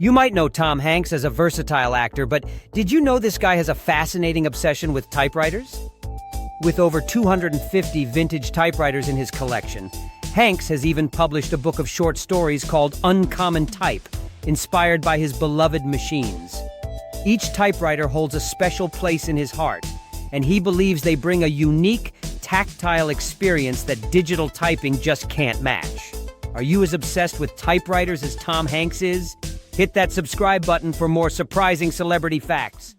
You might know Tom Hanks as a versatile actor, but did you know this guy has a fascinating obsession with typewriters? With over 250 vintage typewriters in his collection, Hanks has even published a book of short stories called Uncommon Type, inspired by his beloved machines. Each typewriter holds a special place in his heart, and he believes they bring a unique, tactile experience that digital typing just can't match. Are you as obsessed with typewriters as Tom Hanks is? Hit that subscribe button for more surprising celebrity facts.